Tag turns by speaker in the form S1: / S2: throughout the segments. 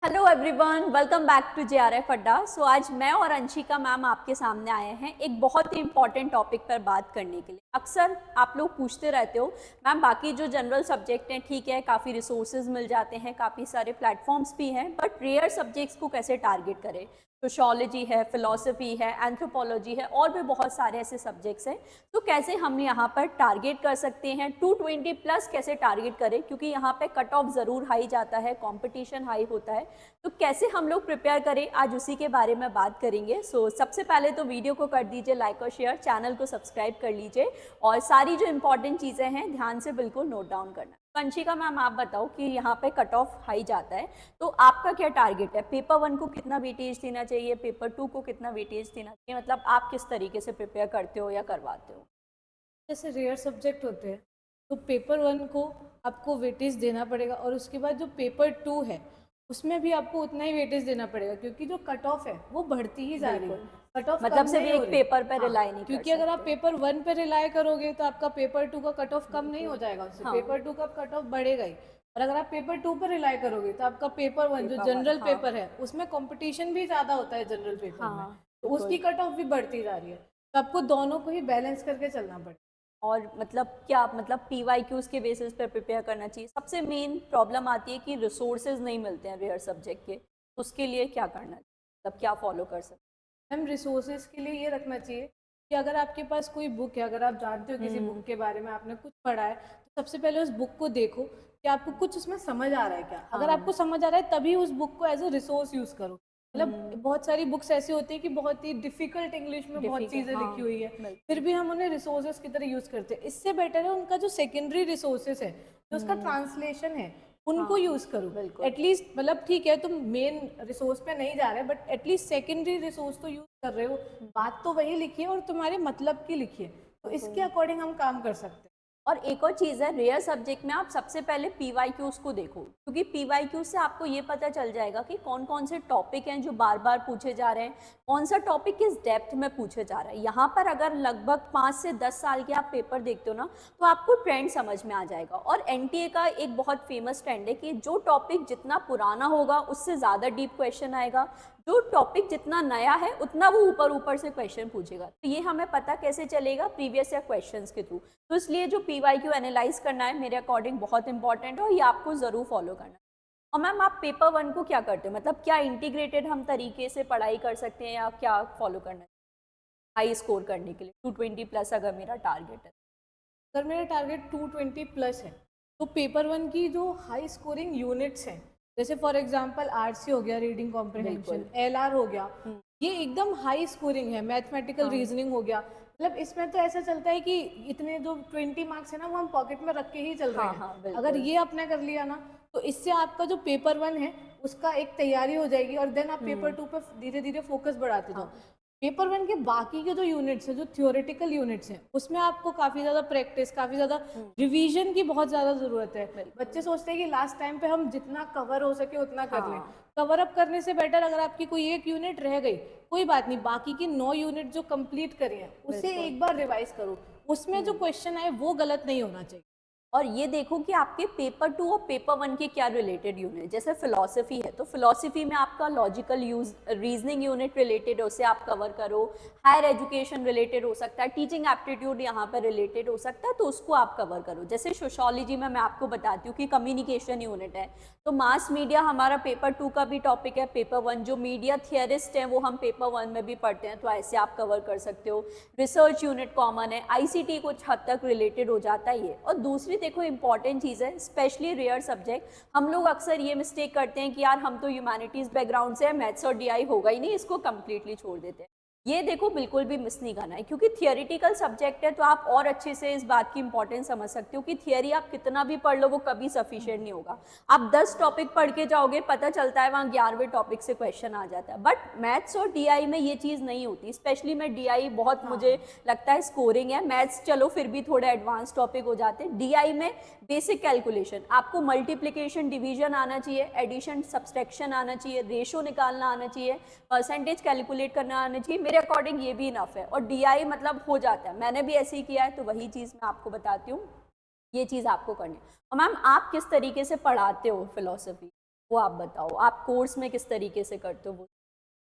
S1: Hello everyone, welcome back to JRF Adda. So आज मैं और अंशिका मैम आपके सामने आए हैं एक बहुत ही इंपॉर्टेंट टॉपिक पर बात करने के लिए। अक्सर आप लोग पूछते रहते हो मैम, बाकी जो जनरल सब्जेक्ट हैं ठीक है, काफ़ी रिसोर्सेज मिल जाते हैं, काफ़ी सारे प्लेटफॉर्म्स भी हैं, बट रेयर सब्जेक्ट्स को कैसे टारगेट करें। सोशोलॉजी है, फिलॉसफी है, एंथ्रोपोलॉजी है और भी बहुत सारे ऐसे सब्जेक्ट्स हैं, तो कैसे हम यहाँ पर टारगेट कर सकते हैं 220 प्लस कैसे टारगेट करें, क्योंकि यहाँ पे कट ऑफ ज़रूर हाई जाता है, कंपटीशन हाई होता है, तो कैसे हम लोग प्रिपेयर करें, आज उसी के बारे में बात करेंगे। सो सबसे पहले तो वीडियो को कर दीजिए लाइक और शेयर, चैनल को सब्सक्राइब कर लीजिए और सारी जो इंपॉर्टेंट चीज़ें हैं ध्यान से बिल्कुल नोट डाउन करना। वंशिका मैम, आप बताओ कि यहाँ पे कट ऑफ हाई जाता है, तो आपका क्या टारगेट है? पेपर 1 को कितना वेटेज देना चाहिए, पेपर 2 को कितना वेटेज देना चाहिए, मतलब आप किस तरीके से प्रिपेयर करते हो या करवाते हो?
S2: जैसे रेयर सब्जेक्ट होते हैं तो पेपर 1 को आपको वेटेज देना पड़ेगा और उसके बाद जो पेपर 2 है उसमें भी आपको उतना ही वेटेज देना पड़ेगा, क्योंकि जो कट ऑफ है वो बढ़ती ही जा रही है।
S1: बिल्कुल,
S2: कट ऑफ
S1: मतलब
S2: कम
S1: सिर्फ
S2: नहीं हो
S1: एक
S2: रही।
S1: पेपर पे
S2: हाँ,
S1: रिलाई नहीं कर
S2: क्योंकि अगर आप
S1: सकते।
S2: पेपर 1 पे रिलाई करोगे तो आपका पेपर 2 का कट ऑफ कम नहीं हो जाएगा, उससे
S1: हाँ,
S2: पेपर 2 का कट ऑफ बढ़ेगा ही। और अगर आप पेपर 2 पर रिलाई करोगे तो आपका पेपर 1 जो
S1: पेपर 1,
S2: जनरल
S1: हाँ
S2: पेपर है उसमें कंपटीशन भी ज़्यादा होता है जनरल पेपर में,
S1: हाँ
S2: तो
S1: बिल्कुल।
S2: उसकी कट ऑफ भी बढ़ती जा रही है। तो आपको दोनों को ही बैलेंस करके चलना पड़ेगा।
S1: और मतलब क्या, मतलब पीवाईक्यूज के बेसिस पे प्रिपेयर करना चाहिए? सबसे मेन प्रॉब्लम आती है कि रिसोर्सेज नहीं मिलते हैं रेयर सब्जेक्ट के, उसके लिए क्या करना चाहिए, मतलब क्या फॉलो कर सकते
S2: मैम, रिसोर्सेज के लिए ये रखना चाहिए कि अगर आपके पास कोई बुक है, अगर आप जानते हो किसी
S1: हैं?
S2: बुक के बारे में, आपने कुछ पढ़ा है, तो सबसे पहले उस बुक को देखो कि आपको कुछ उसमें समझ आ रहा है क्या। अगर
S1: हाँ।
S2: आपको समझ आ रहा है तभी उस बुक को एज अ रिसोर्स यूज़ करो। मतलब बहुत सारी बुक्स ऐसी होती है कि बहुत ही डिफिकल्ट इंग्लिश में बहुत
S1: डिफिकल्ट,
S2: चीज़ें
S1: हाँ
S2: लिखी हुई है, फिर
S1: बिल्कुल।
S2: भी हम उन्हें रिसोर्सेज की तरह यूज़ करते हैं। इससे बेटर है उनका जो सेकेंडरी रिसोर्सेज है, जो उसका ट्रांसलेशन है, उनको
S1: हाँ
S2: यूज़ करो।
S1: बिल्कुल।
S2: एटलीस्ट मतलब ठीक है तुम मेन रिसोर्स पे नहीं जा रहे, बट एटलीस्ट सेकेंडरी रिसोर्स तो यूज़ कर रहे हो। बात तो वही लिखी है और तुम्हारे मतलब की लिखी है, तो इसके
S1: बिल्कुल।
S2: अकॉर्डिंग हम काम कर सकते हैं।
S1: और एक और चीज़ है, रेयर सब्जेक्ट में आप सबसे पहले पीवाईक्यूज को देखो, क्योंकि पीवाईक्यूज से आपको ये पता चल जाएगा कि कौन कौन से टॉपिक हैं जो बार बार पूछे जा रहे हैं, कौन सा टॉपिक किस डेप्थ में पूछे जा रहा है। यहाँ पर अगर लगभग 5 से 10 साल के आप पेपर देखते हो ना, तो आपको ट्रेंड समझ में आ जाएगा। और एनटीए का एक बहुत फेमस ट्रेंड है कि जो टॉपिक जितना पुराना होगा उससे ज़्यादा डीप क्वेश्चन आएगा, जो टॉपिक जितना नया है उतना वो ऊपर ऊपर से क्वेश्चन पूछेगा। तो ये हमें पता कैसे चलेगा? प्रीवियस या क्वेश्चंस के थ्रू। तो इसलिए जो पीवाईक्यू एनालाइज करना है मेरे अकॉर्डिंग बहुत इंपॉर्टेंट है और ये आपको ज़रूर फॉलो करना है। और मैम, आप पेपर 1 को क्या करते हो, मतलब क्या इंटीग्रेटेड हम तरीके से पढ़ाई कर सकते हैं या क्या फॉलो करना है हाई स्कोर करने के लिए 220 प्लस अगर मेरा टारगेट है?
S2: अगर मेरा टारगेट 220 प्लस है तो पेपर 1 की जो हाई स्कोरिंग यूनिट्स हैं, जैसे फॉर एग्जांपल आरसी हो गया, रीडिंग कॉम्प्रिहेंशन,
S1: बिल्कुल।
S2: एलआर हो गया,
S1: हम्म,
S2: ये एकदम हाई स्कोरिंग है। मैथमेटिकल
S1: हाँ
S2: रीजनिंग हो गया, मतलब इसमें तो ऐसा चलता है कि इतने जो 20 मार्क्स है ना वो हम पॉकेट में रख के ही चल रहे
S1: हाँ
S2: हैं।
S1: हाँ
S2: अगर
S1: बिल्कुल।
S2: ये आपने कर लिया ना तो इससे आपका जो पेपर 1 है उसका एक तैयारी हो जाएगी और देन आप पेपर 2 पर धीरे धीरे फोकस बढ़ाते जाओ।
S1: हाँ
S2: पेपर 1 के बाकी के जो यूनिट्स हैं, जो थियोरेटिकल यूनिट्स हैं, उसमें आपको काफ़ी ज़्यादा प्रैक्टिस, काफ़ी ज़्यादा रिवीजन की बहुत ज़्यादा ज़रूरत है। बच्चे
S1: बिल्कुल।
S2: सोचते हैं कि लास्ट टाइम पे हम जितना कवर हो सके उतना कर लें।
S1: हाँ
S2: कवर अप करने से बेटर अगर आपकी कोई एक यूनिट रह गई, कोई बात नहीं, बाकी की 9 यूनिट जो कंप्लीट करी हैं उसे
S1: बिल्कुल।
S2: एक बार रिवाइज करो। उसमें जो क्वेश्चन आए वो गलत नहीं होना चाहिए।
S1: और ये देखो कि आपके पेपर 2 और पेपर 1 के क्या रिलेटेड यूनिट, जैसे फिलॉसफी है तो फिलॉसफी में आपका logical use reasoning unit related, उसे आप कवर करो। हायर एजुकेशन रिलेटेड हो सकता है, टीचिंग एप्टीट्यूड यहाँ पर रिलेटेड हो सकता है, तो उसको आप कवर करो। जैसे सोशोलॉजी में मैं आपको बताती हूँ कि कम्युनिकेशन यूनिट है, तो मास मीडिया हमारा पेपर 2 का भी टॉपिक है। पेपर 1 जो मीडिया थियरिस्ट हैं वो हम पेपर 1 में भी पढ़ते हैं, तो ऐसे आप कवर कर सकते हो। रिसर्च यूनिट कॉमन है, आईसीटी कुछ हद तक रिलेटेड हो जाता है ये। और दूसरी देखो इंपॉर्टेंट चीज़ है, स्पेशली रेयर सब्जेक्ट, हम लोग अक्सर ये मिस्टेक करते हैं कि यार हम तो ह्यूमैनिटीज़ बैकग्राउंड से है, मैथ्स और डीआई होगा ही नहीं, इसको कंप्लीटली छोड़ देते हैं। ये देखो बिल्कुल भी मिस नहीं करना है, क्योंकि थियोरिटिकल सब्जेक्ट है, तो आप और अच्छे से इस बात की इंपॉर्टेंस समझ सकते हो कि थियोरी आप कितना भी पढ़ लो वो कभी सफिशिएंट नहीं होगा। आप 10 टॉपिक पढ़ के जाओगे, पता चलता है वहाँ 11वें टॉपिक से क्वेश्चन आ जाता है। बट मैथ्स और डीआई में ये चीज़ नहीं होती, स्पेशली में डीआई बहुत मुझे लगता है स्कोरिंग है। मैथ्स चलो फिर भी थोड़े एडवांस टॉपिक हो जाते हैं, डीआई में बेसिक कैलकुलेशन, आपको मल्टीप्लिकेशन डिवीजन आना चाहिए, एडिशन सब्सट्रैक्शन आना चाहिए, रेशो निकालना आना चाहिए, परसेंटेज कैलकुलेट करना आना चाहिए। मेरे अकॉर्डिंग ये भी इनफ है और डीआई मतलब हो जाता है, मैंने भी ऐसे ही किया है, तो वही चीज़ मैं आपको बताती हूँ, ये चीज़ आपको करनी है। और मैम, आप किस तरीके से पढ़ाते हो फिलोसफी? वो आप बताओ, आप कोर्स में किस तरीके से करते हो वो?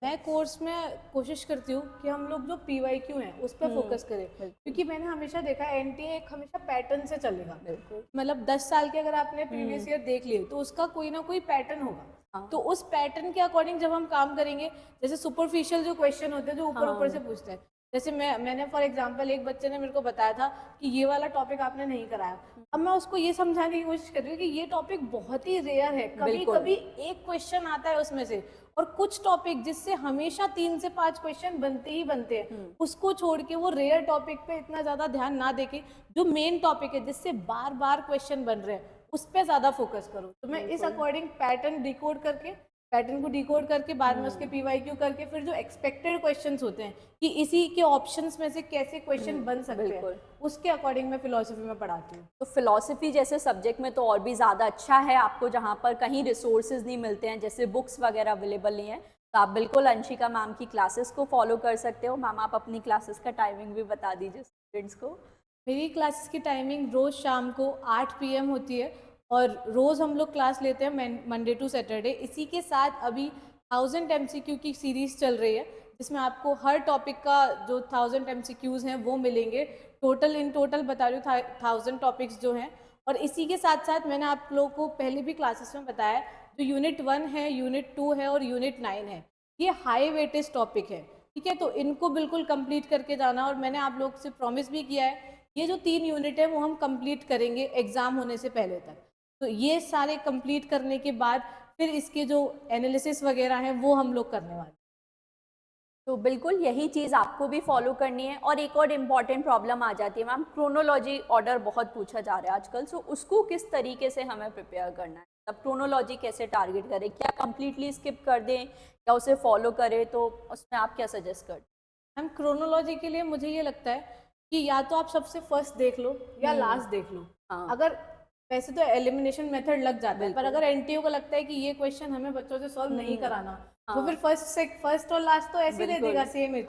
S2: मैं कोर्स में कोशिश करती हूँ कि हम लोग जो PYQ हैं उस पर फोकस करें, क्योंकि मैंने हमेशा देखा है NTA एक हमेशा पैटर्न से चलेगा।
S1: बिल्कुल।
S2: मतलब 10 साल के अगर आपने प्रीवियस ईयर देख लिए तो उसका कोई ना कोई पैटर्न होगा।
S1: हाँ।
S2: तो उस पैटर्न के अकॉर्डिंग जब हम काम करेंगे, जैसे सुपरफिशियल जो क्वेश्चन होते हैं जो ऊपर ऊपर से पूछते हैं, जैसे मैंने फॉर एग्जांपल एक बच्चे ने मेरे को बताया था कि ये वाला टॉपिक आपने नहीं कराया। अब मैं उसको ये समझाने की कोशिश कर रही हूँ कि ये टॉपिक बहुत ही रेयर है, कभी
S1: बिल्कुल।
S2: कभी एक क्वेश्चन आता है उसमें से, और कुछ टॉपिक जिससे हमेशा 3 से 5 क्वेश्चन बनते ही बनते हैं, उसको छोड़ के वो रेयर टॉपिक पे इतना ज्यादा ध्यान ना देके जो मेन टॉपिक है जिससे बार बार क्वेश्चन बन रहे हैं उस पे ज्यादा फोकस करो। तो मैं इस अकॉर्डिंग पैटर्न को डिकोड करके बाद में उसके PYQ करके फिर जो एक्सपेक्टेड क्वेश्चंस होते हैं कि इसी के ऑप्शंस में से कैसे क्वेश्चन बन सकते हैं, उसके अकॉर्डिंग मैं फिलोसफी में पढ़ाती हूँ।
S1: तो फिलॉसफी जैसे सब्जेक्ट में तो और भी ज़्यादा अच्छा है आपको, जहाँ पर कहीं रिसोर्सेज नहीं मिलते हैं, जैसे बुक्स वगैरह अवेलेबल नहीं है, तो आप बिल्कुल अंशिका मैम की क्लासेस को फॉलो कर सकते हो। मैम आप अपनी क्लासेस का टाइमिंग भी बता दीजिए स्टूडेंट्स को।
S2: मेरी क्लासेस की टाइमिंग रोज़ शाम को 8 PM होती है, और रोज़ हम लोग क्लास लेते हैं मंडे टू सैटरडे। इसी के साथ अभी 1000 MCQ की सीरीज़ चल रही है, जिसमें आपको हर टॉपिक का जो 1000 MCQs हैं वो मिलेंगे। इन टोटल बता रही हूँ 1000 टॉपिक्स जो हैं। और इसी के साथ साथ मैंने आप लोगों को पहले भी क्लासेस में बताया, जो यूनिट 1 है, यूनिट 2 है और यूनिट 9 है, ये हाई वेटेज टॉपिक है, ठीक है। तो इनको बिल्कुल कंप्लीट करके जाना, और मैंने आप लोग से प्रॉमिस भी किया है ये जो 3 यूनिट है वो हम कंप्लीट करेंगे एग्ज़ाम होने से पहले तक। तो ये सारे कंप्लीट करने के बाद फिर इसके जो एनालिसिस वगैरह हैं वो हम लोग करने वाले हैं।
S1: तो बिल्कुल यही चीज़ आपको भी फॉलो करनी है। और एक और इम्पॉर्टेंट प्रॉब्लम आ जाती है मैम, क्रोनोलॉजी ऑर्डर बहुत पूछा जा रहा है आजकल, सो उसको किस तरीके से हमें प्रिपेयर करना है? तब क्रोनोलॉजी कैसे टारगेट करें, क्या कंप्लीटली स्किप कर दें या उसे फॉलो करें, तो उसमें आप क्या सजेस्ट करते
S2: हम क्रोनोलॉजी के लिए मुझे ये लगता है कि या तो आप सबसे फर्स्ट देख लो या लास्ट देख लो।
S1: हाँ।
S2: अगर वैसे तो एलिमिनेशन मेथड लग जाता है, पर अगर NTO को लगता है कि ये क्वेश्चन हमें बच्चों से सॉल्व नहीं कराना, तो फिर फर्स्ट और लास्ट तो ऐसे ही दे देगा, सेम ही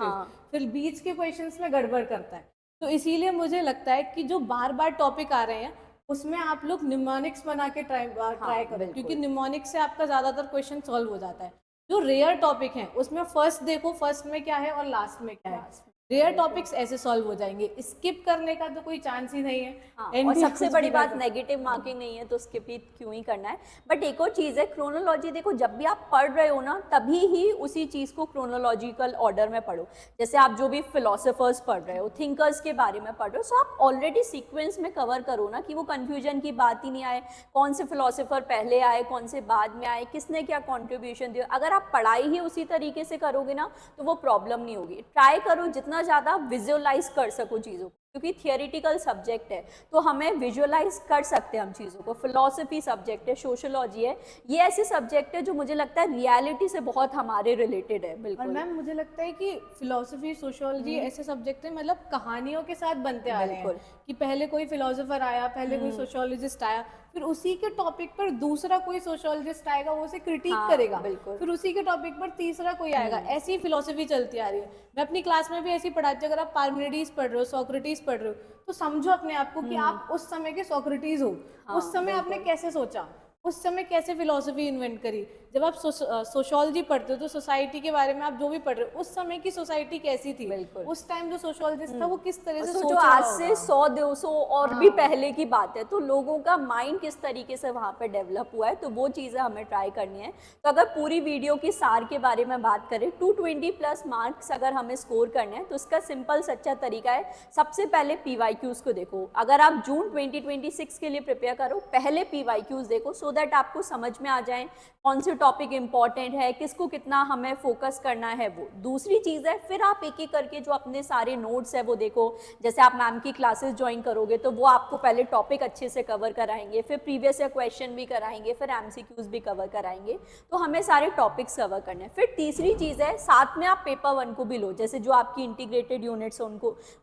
S2: फिर बीच के क्वेश्चंस में गड़बड़ करता है। तो इसीलिए मुझे लगता है कि जो बार बार टॉपिक आ रहे हैं उसमें आप लोग निमोनिक्स बना के ट्राई करो, क्योंकि निमोनिक्स से आपका ज्यादातर क्वेश्चन सॉल्व हो जाता है। जो रेयर टॉपिक है उसमें फर्स्ट देखो, फर्स्ट में क्या है और लास्ट में क्या है। रेयर टॉपिक्स ऐसे सॉल्व हो जाएंगे, स्किप करने का तो कोई चांस ही नहीं है।
S1: हाँ, और सबसे बड़ी बात नेगेटिव मार्किंग नहीं है, तो स्किप ही क्यों ही करना है। बट एक और चीज़ है, क्रोनोलॉजी देखो जब भी आप पढ़ रहे हो ना तभी ही उसी चीज़ को क्रोनोलॉजिकल ऑर्डर में पढ़ो। जैसे आप जो भी फिलोसोफर्स पढ़ रहे हो, थिंकर्स के बारे में पढ़ रहे हो, सो आप ऑलरेडी सीक्वेंस में कवर करो ना, कि वो कन्फ्यूजन की बात ही नहीं आए, कौन से फिलोसोफर पहले आए कौन से बाद में आए, किसने क्या कॉन्ट्रीब्यूशन दिया। अगर आप पढ़ाई ही उसी तरीके से करोगे ना तो वो प्रॉब्लम नहीं होगी। ट्राई करो जितना ज़्यादा विजुअलाइज कर सको चीज़ों को, क्योंकि थियोरिटिकल सब्जेक्ट है तो हमें विजुअलाइज कर सकते हैं हम चीज़ों को। फिलॉसफी सब्जेक्ट है, सोशोलॉजी है, ये ऐसे सब्जेक्ट है जो मुझे लगता है रियलिटी से बहुत हमारे रिलेटेड है। बिल्कुल।
S2: और मैम मुझे लगता है कि फिलॉसफी सोशियोलॉजी ऐसे सब्जेक्ट है, मतलब कहानियों के साथ बनते आ रहे हैं कि पहले कोई फिलोसोफर आया, पहले कोई सोशियोलॉजिस्ट आया, फिर उसी के टॉपिक पर दूसरा कोई सोशियोलॉजिस्ट आएगा, वो उसे क्रिटिक करेगा, फिर उसी के टॉपिक पर तीसरा कोई आएगा। ऐसी फिलोसफी चलती आ रही है। मैं अपनी क्लास में भी ऐसी पढ़ाती हूँ। अगर आप पार्मेनिडीज पढ़ रहे हो, सोक्रेटिस पढ़ रहे हो, तो समझो अपने आप को कि आप उस समय के सोक्रेटिस हो। उस समय आपने कैसे सोचा, उस समय कैसे फिलोसफी इन्वेंट करी। जब आप सोशियोलॉजी पढ़ते हो तो सोसाइटी के बारे में आप जो भी पढ़ रहे हो, उस समय की सोसाइटी कैसी थी, उस टाइम जो सोशियोलॉजिस्ट था वो किस तरह से सोच रहा
S1: आज से 100-200 और भी पहले की बात है, तो लोगों का माइंड किस तरीके से वहाँ पे डेवलप हुआ है, तो वो चीज़ें हमें ट्राई करनी है। तो अगर पूरी वीडियो की सार के बारे में बात करें, 220+ मार्क्स अगर हमें स्कोर करने हैं तो इसका सिंपल सच्चा तरीका है, सबसे पहले PYQs को देखो। अगर आप जून 2026 के लिए प्रिपेयर करो, पहले PYQs देखो, सो दैट आपको समझ में आ जाए कौन से टॉपिक इंपॉर्टेंट है, किसको कितना हमें फोकस करना है। वो दूसरी चीज़ है, फिर आप एक एक करके जो अपने सारे नोट्स है वो देखो। जैसे आप मैम की क्लासेस ज्वाइन करोगे तो वो आपको पहले टॉपिक अच्छे से कवर कराएंगे, फिर प्रीवियस ईयर क्वेश्चन भी कराएंगे, फिर MCQs भी कवर कराएंगे, तो हमें सारे टॉपिक्स कवर करने हैं। फिर तीसरी चीज़ है, साथ में आप पेपर 1 को भी लो, जैसे जो आपकी इंटीग्रेटेड यूनिट्स हैं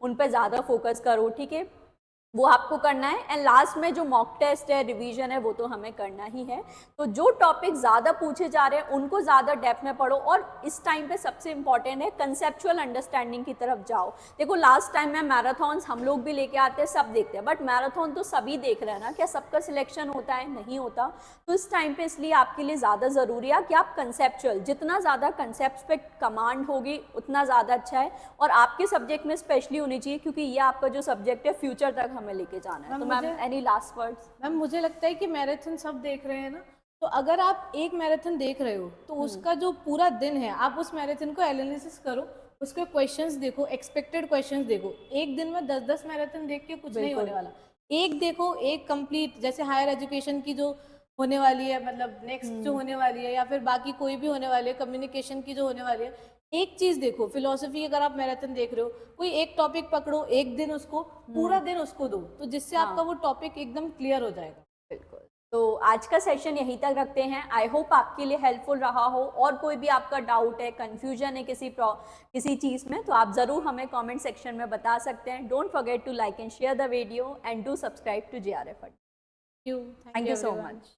S1: उन पर ज़्यादा फोकस करो, ठीक है। वो आपको करना है। एंड लास्ट में जो मॉक टेस्ट है, रिवीजन है, वो तो हमें करना ही है। तो जो टॉपिक ज़्यादा पूछे जा रहे हैं उनको ज़्यादा डेप्थ में पढ़ो, और इस टाइम पे सबसे इंपॉर्टेंट है कंसेप्चुअल अंडरस्टैंडिंग की तरफ जाओ। देखो लास्ट टाइम में मैराथॉन्स हम लोग भी लेके आते हैं, सब देखते हैं, बट मैराथन तो सभी देख रहे हैं ना, क्या सबका सिलेक्शन होता है? नहीं होता। तो इस टाइम पे इसलिए आपके लिए ज़्यादा ज़रूरी है कि आप कंसेप्चुअल, जितना ज़्यादा कंसेप्ट पे कमांड होगी उतना ज़्यादा अच्छा है, और आपके सब्जेक्ट में स्पेशली होनी चाहिए, क्योंकि ये आपका जो सब्जेक्ट है फ्यूचर तक हमें लेके जाना है। तो ma'am any last words?
S2: Ma'am मुझे लगता है कि मैराथन सब देख रहे हैं ना, तो अगर आप एक मैराथन देख रहे हो तो उसका जो पूरा दिन है आप उस मैराथन को एनालिसिस करो, उसके क्वेश्चंस देखो, एक्सपेक्टेड क्वेश्चंस देखो। एक दिन में 10-10 मैराथन देख के कुछ नहीं होने वाला। एक देखो, एक कंप्लीट, जैसे हायर एजुकेशन की जो होने वाली है, मतलब नेक्स्ट जो होने वाली है, या फिर बाकी कोई भी होने वाली है, कम्युनिकेशन की जो होने वाली है, एक चीज देखो। फिलोसफी अगर आप मैराथन देख रहे हो, कोई एक टॉपिक पकड़ो, एक दिन उसको, पूरा दिन उसको दो, तो जिससे आपका वो टॉपिक एकदम क्लियर हो जाएगा।
S1: बिल्कुल। तो आज का सेशन यहीं तक रखते हैं। आई होप आपके लिए हेल्पफुल रहा हो, और कोई भी आपका डाउट है, कंफ्यूजन है किसी चीज़ में, तो आप ज़रूर हमें कमेंट सेक्शन में बता सकते हैं। Don't forget to like and share the video, and do subscribe to JRF।
S2: Thank
S1: thank you so much.